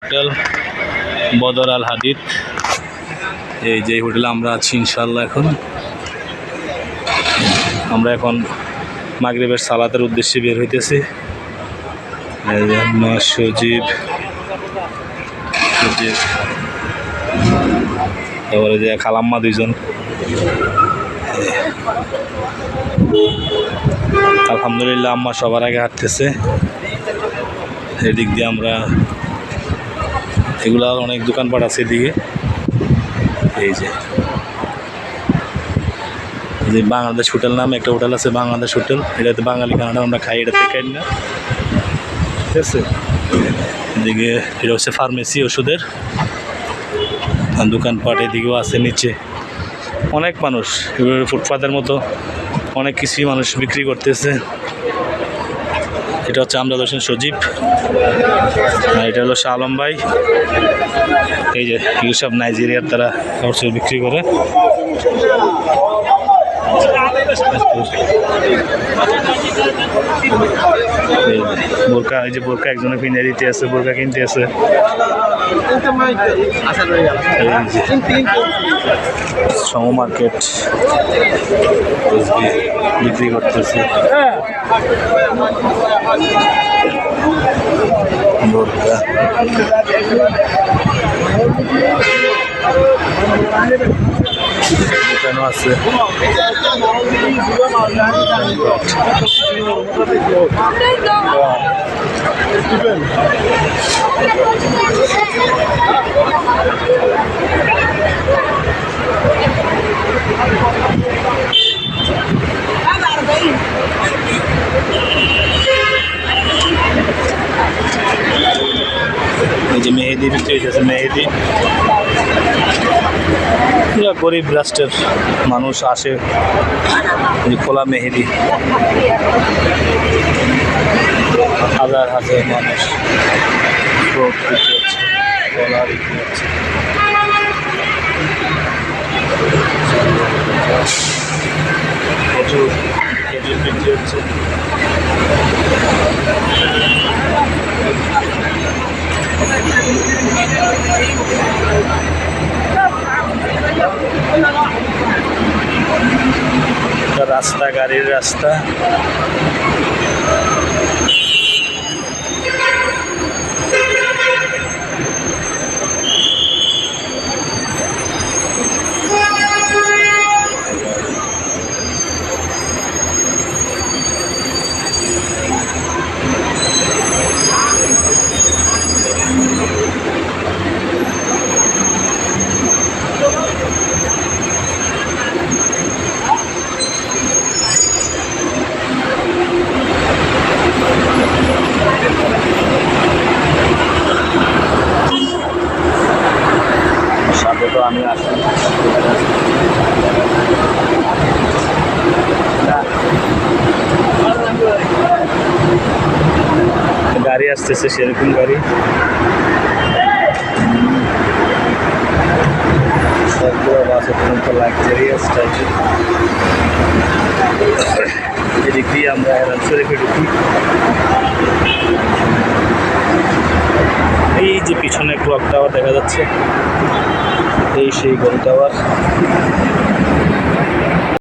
Hotel বদর আল হাদিদ, এই যে হোটেলে আমরা আছি ইনশাল্লাহ। আমরা এখন মাগরিবের সালাতের উদ্দেশ্যে বের হইতেছি। সজীব তারপরে যে খালাম্মা দুইজন, আলহামদুলিল্লাহ আম্মা সবার আগে হাঁটতেছে। এদিক দিয়ে আমরা এগুলা অনেক দোকানপাট আছে এদিকে। এই যে বাংলাদেশ হোটেল নামে একটা হোটেল আছে, বাংলাদেশ হোটেল। এটাতে বাঙালি খানাটা আমরা খাই, এটাতে খাই না, ঠিক আছে। এদিকে এটা হচ্ছে ফার্মেসি, ওষুধের দোকানপাট এদিকেও আছে। নিচে অনেক মানুষ, ফুটপাতের মতো অনেক কিছুই মানুষ বিক্রি করতেছে। এটা হচ্ছে আমজাদ হোসেন সজীব, আর এটা হলো শাহ আলম ভাই। এই যে এগুলো সব নাইজেরিয়ার তারা কাপড় বিক্রি করে। বোরকা, এই যে বোরকা একজনে কিনে দিতে আছে, বোরকা কিনতে আছে। সম মার্কেট বিক্রি করতেছে বোরকা। দোকানও আছে। এই যে মেহেদি বিক্রি হয়েছে, মেহেদি। গরিব রাষ্ট্রের মানুষ আসে, খোলা মেহেদি, হাজার হাজার মানুষ বিক্রি হচ্ছে, কলা বিক্রি হচ্ছে। খেজুর বিক্রি হচ্ছে। রাস্তা, গাড়ির রাস্তা। তো আমি আসি, গাড়ি আসতেছে, সেরকম গাড়ি। সবগুলো বাস অত্যন্ত লাক্সারিয়াস টাইপের। এদিক দিয়ে আমরা শরীফে ঢুকি। এই যে পিছনে ক্লক টাওয়ার দেখা যাচ্ছে, এই সেই গোল টাওয়ার।